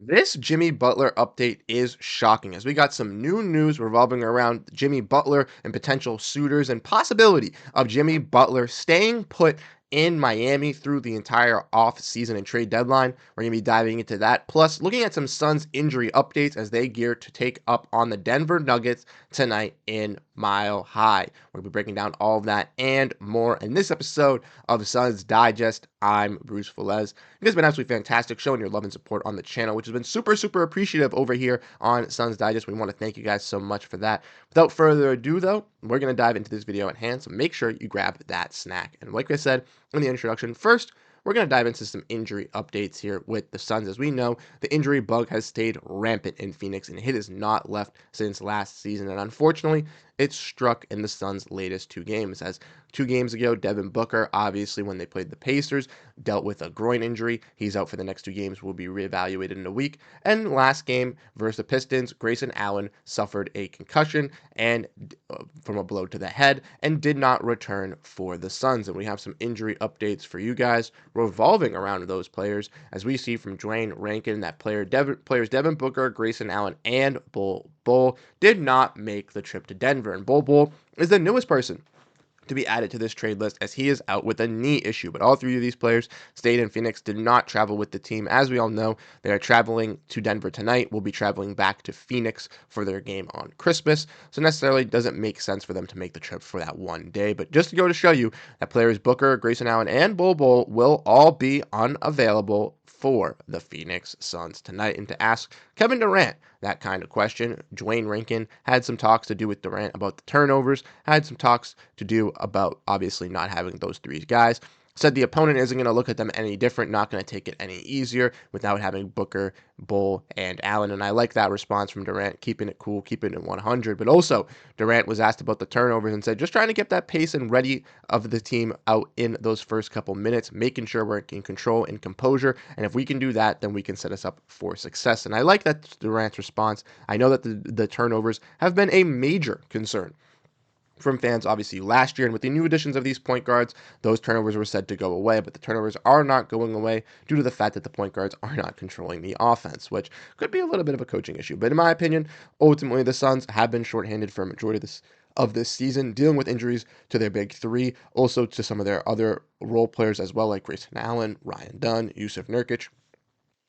This Jimmy Butler update is shocking as we got some new news revolving around Jimmy Butler and potential suitors and possibility of Jimmy Butler staying put in Miami through the entire off-season and trade deadline. We're going to be diving into that. Plus, looking at some Suns injury updates as they gear to take up on the Denver Nuggets tonight in Mile High. We're going to be breaking down all of that and more in this episode of Suns Digest. I'm Bruce Veliz. You guys have been absolutely fantastic showing your love and support on the channel, which has been super appreciative over here on Suns Digest. We want to thank you guys so much for that. Without further ado, though, we're going to dive into this video at hand, so make sure you grab that snack. And like I said in the introduction, first, we're going to dive into some injury updates here with the Suns. As we know, the injury bug has stayed rampant in Phoenix, and it has not left since last season. And unfortunately, it struck in the Suns' latest two games. As 2 games ago, Devin Booker, obviously, when they played the Pacers, dealt with a groin injury. He's out for the next 2 games, will be reevaluated in a week. And last game versus the Pistons, Grayson Allen suffered a concussion and from a blow to the head and did not return for the Suns. And we have some injury updates for you guys revolving around those players, as we see from Dwayne Rankin that players Devin Booker, Grayson Allen, and Bull did not make the trip to Denver. And Bull is the newest person to be added to this trade list as he is out with a knee issue. But all 3 of these players stayed in Phoenix, did not travel with the team. As we all know, they are traveling to Denver tonight, will be traveling back to Phoenix for their game on Christmas. So necessarily doesn't make sense for them to make the trip for that one day. But just to go to show you that players Booker, Grayson Allen, and Bull will all be unavailable for the Phoenix Suns tonight. And to ask Kevin Durant that kind of question, Dwayne Rankin had some talks to do with Durant about the turnovers, had some talks to do about obviously not having those 3 guys. Said the opponent isn't going to look at them any different, not going to take it any easier without having Booker, Bull, and Allen. And I like that response from Durant, keeping it cool, keeping it 100. But also, Durant was asked about the turnovers and said, just trying to get that pace and ready of the team out in those first couple minutes, making sure we're in control and composure. And if we can do that, then we can set us up for success. And I like that Durant's response. I know that the turnovers have been a major concern from fans, obviously, last year. And with the new additions of these point guards, those turnovers were said to go away, but the turnovers are not going away due to the fact that the point guards are not controlling the offense, which could be a little bit of a coaching issue. But in my opinion, ultimately, the Suns have been shorthanded for a majority of this season, dealing with injuries to their big 3, also to some of their other role players as well, like Grayson Allen, Ryan Dunn, Yusuf Nurkic.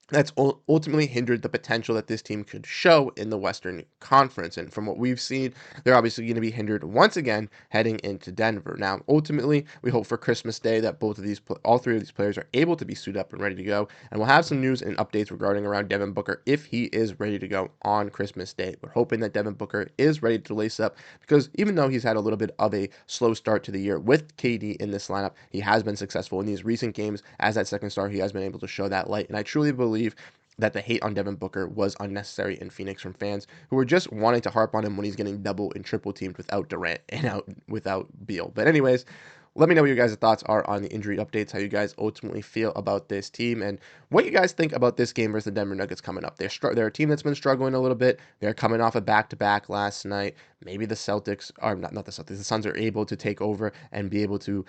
That's ultimately hindered the potential that this team could show in the Western Conference. And from what we've seen, they're obviously going to be hindered once again heading into Denver. Now, ultimately, we hope for Christmas Day that all 3 of these players are able to be suited up and ready to go. And we'll have some news and updates regarding around Devin Booker if he is ready to go on Christmas Day. We're hoping that Devin Booker is ready to lace up, because even though he's had a little bit of a slow start to the year with KD in this lineup, he has been successful in these recent games as that second star. He has been able to show that light. And I truly believe that the hate on Devin Booker was unnecessary in Phoenix from fans who were just wanting to harp on him when he's getting double and triple teamed without Durant and without Beal. But anyways, let me know what you guys' thoughts are on the injury updates, how you guys ultimately feel about this team, and what you guys think about this game versus the Denver Nuggets coming up. They're a team that's been struggling a little bit. They're coming off a back-to-back last night. Maybe the Celtics, or not the Celtics, the Suns are able to take over and be able to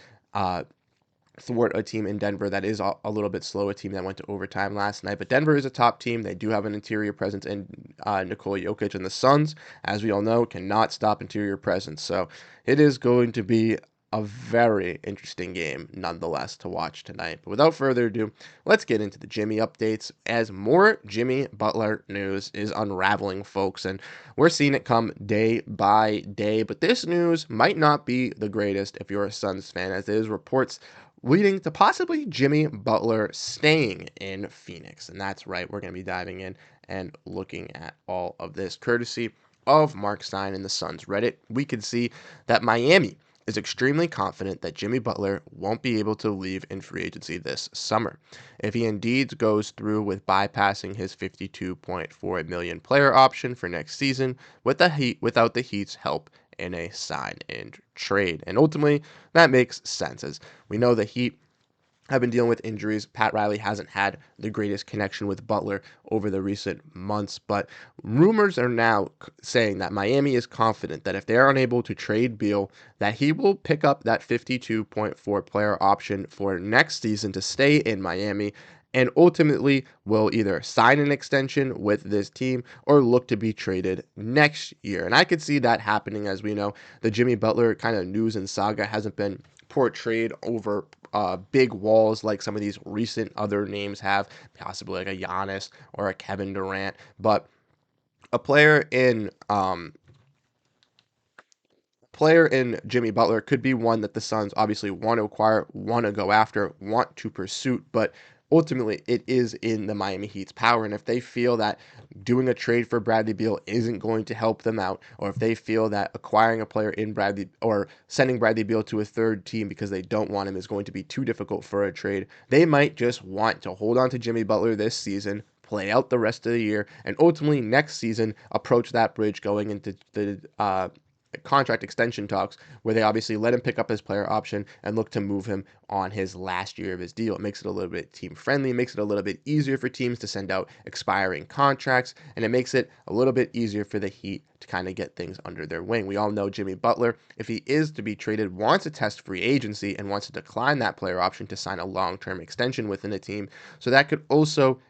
thwart a team in Denver that is a little bit slow, a team that went to overtime last night. But Denver is a top team. They do have an interior presence in Nikola Jokic, and the Suns, as we all know, cannot stop interior presence. So it is going to be a very interesting game nonetheless to watch tonight. But without further ado, let's get into the Jimmy updates, as more Jimmy Butler news is unraveling, folks, and we're seeing it come day by day. But this news might not be the greatest if you're a Suns fan, as there's reports leading to possibly Jimmy Butler staying in Phoenix. And that's right, we're going to be diving in and looking at all of this courtesy of Mark Stein in the Suns Reddit. We can see that Miami is extremely confident that Jimmy Butler won't be able to leave in free agency this summer. If he indeed goes through with bypassing his $52.4 million player option for next season without the Heat's help in a sign and trade. And ultimately, that makes sense, as we know the Heat have been dealing with injuries. Pat Riley hasn't had the greatest connection with Butler over the recent months, but rumors are now saying that Miami is confident that if they are unable to trade Beal, that he will pick up that 52.4 player option for next season to stay in Miami and ultimately will either sign an extension with this team or look to be traded next year. And I could see that happening. As we know, the Jimmy Butler kind of news and saga hasn't been portrayed over big walls like some of these recent other names have, possibly like a Giannis or a Kevin Durant. But a player in Jimmy Butler could be one that the Suns obviously want to acquire, want to go after, want to pursue, but ultimately it is in the Miami Heat's power. And if they feel that doing a trade for Bradley Beal isn't going to help them out, or if they feel that acquiring a player in Bradley or sending Bradley Beal to a third team because they don't want him is going to be too difficult for a trade, they might just want to hold on to Jimmy Butler this season, play out the rest of the year, and ultimately next season approach that bridge going into the contract extension talks where they obviously let him pick up his player option and look to move him on his last year of his deal. It makes it a little bit team friendly, makes it a little bit easier for teams to send out expiring contracts, and it makes it a little bit easier for the Heat to kind of get things under their wing. We all know Jimmy Butler, if he is to be traded, wants to test free agency and wants to decline that player option to sign a long-term extension within a team. So that could also,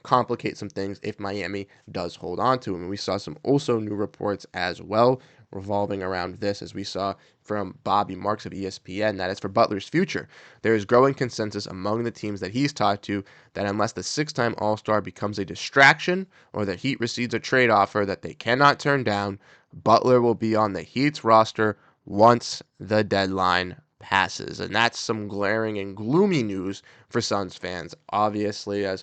complicate some things if Miami does hold on to him. And we saw some also new reports as well revolving around this, as we saw from Bobby Marks of ESPN, that is for Butler's future. There is growing consensus among the teams that he's talked to that unless the six-time All-Star becomes a distraction or the Heat receives a trade offer that they cannot turn down, Butler will be on the Heat's roster once the deadline passes. And that's some glaring and gloomy news for Suns fans, obviously, as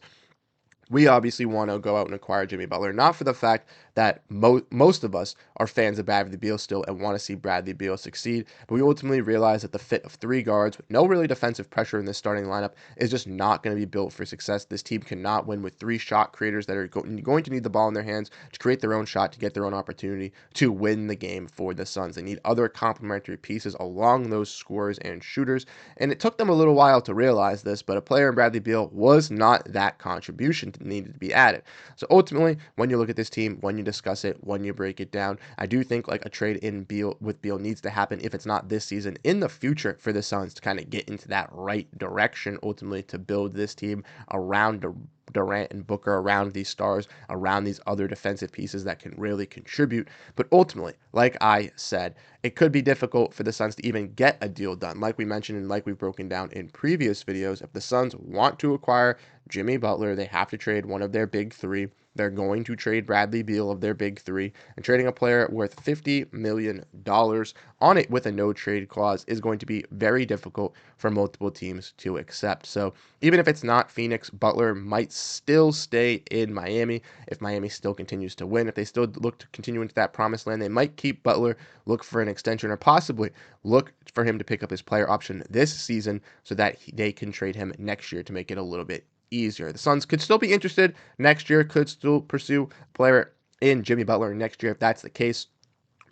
we obviously want to go out and acquire Jimmy Butler, not for the fact that most of us are fans of Bradley Beal still and want to see Bradley Beal succeed, but we ultimately realize that the fit of three guards with no really defensive pressure in this starting lineup is just not going to be built for success. This team cannot win with three shot creators that are going to need the ball in their hands to create their own shot, to get their own opportunity to win the game for the Suns. They need other complementary pieces along those scorers and shooters, and it took them a little while to realize this, but a player in Bradley Beal was not that contribution needed to be added. So ultimately, when you look at this team, when you discuss it, when you break it down, I do think like a trade in Beal with Beal needs to happen, if it's not this season, in the future for the Suns to kind of get into that right direction, ultimately to build this team around Durant and Booker, around these stars, around these other defensive pieces that can really contribute. But ultimately, like I said, it could be difficult for the Suns to even get a deal done. Like we mentioned and like we've broken down in previous videos, if the Suns want to acquire Jimmy Butler, they have to trade one of their big three. They're going to trade Bradley Beal of their big three, and trading a player worth $50 million on it with a no trade clause is going to be very difficult for multiple teams to accept. So even if it's not Phoenix, Butler might still stay in Miami. If Miami still continues to win, if they still look to continue into that promised land, they might keep Butler, look for an extension, or possibly look for him to pick up his player option this season so that they can trade him next year to make it a little bit easier. The Suns could still be interested next year, could still pursue a player in Jimmy Butler next year if that's the case.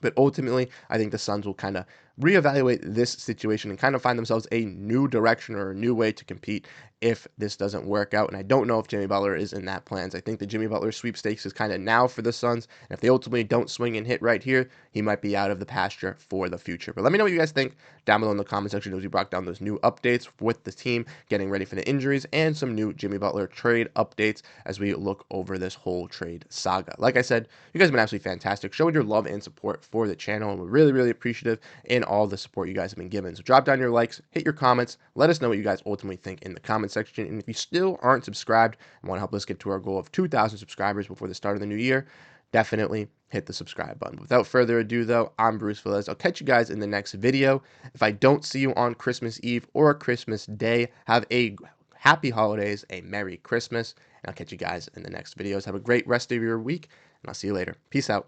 But ultimately, I think the Suns will kind of reevaluate this situation and kind of find themselves a new direction or a new way to compete if this doesn't work out. And I don't know if Jimmy Butler is in that plans. I think the Jimmy Butler sweepstakes is kind of now for the Suns. And if they ultimately don't swing and hit right here, he might be out of the pasture for the future. But let me know what you guys think down below in the comment section as we brought down those new updates with the team getting ready for the injuries and some new Jimmy Butler trade updates as we look over this whole trade saga. Like I said, you guys have been absolutely fantastic, showing your love and support for the channel, and we're really, really appreciative in all the support you guys have been given. So drop down your likes, hit your comments, let us know what you guys ultimately think in the comment section. And if you still aren't subscribed and want to help us get to our goal of 2,000 subscribers before the start of the new year, definitely hit the subscribe button. Without further ado, though, I'm Bruce Veliz. I'll catch you guys in the next video. If I don't see you on Christmas Eve or Christmas Day, have a happy holidays, a Merry Christmas, and I'll catch you guys in the next videos. Have a great rest of your week, and I'll see you later. Peace out.